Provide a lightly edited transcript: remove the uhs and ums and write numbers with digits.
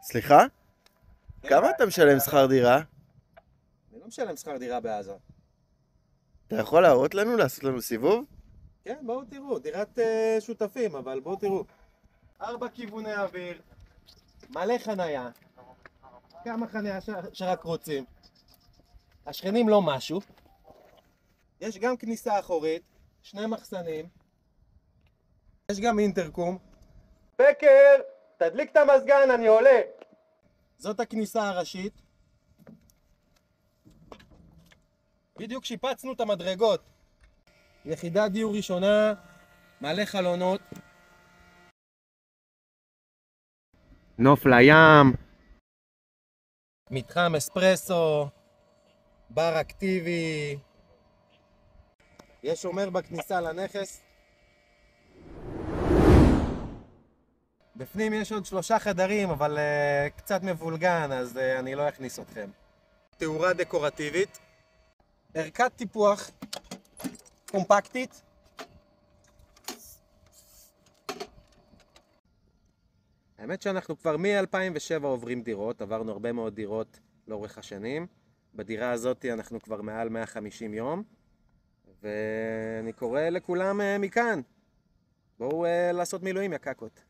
סליחה? כמה אתה משלם שכר דירה? אני לא משלם שכר דירה בעזה. אתה יכול להראות לנו, לעשות לנו סיבוב? כן, בואו תראו, דירת שותפים, אבל בואו תראו. 4 כיווני אוויר, מלא חנייה, כמה חנייה שרק רוצים. השכנים לא משהו. יש גם כניסה אחורית, 2 מחסנים. יש גם אינטרקום. בקר, תדליק את המזגן, אני עולה. זאת הכניסה הראשית. בדיוק שיפצנו את המדרגות. יחידת דיור ראשונה, מלא חלונות. נוף לים. מתחם אספרסו. בר אקטיבי. יש שומר בכניסה לנכס. בפנים יש עוד 3 חדרים, אבל קצת מבולגן, אז אני לא אכניס אתכם. תאורה דקורטיבית. ערכת טיפוח קומפקטית. האמת שאנחנו כבר מ-2007 עוברים דירות, עברנו הרבה מאוד דירות לאורך השנים. בדירה הזאת אנחנו כבר מעל 150 יום, ואני קורא לכולם מכאן. בואו לעשות מילואים, יא קקות.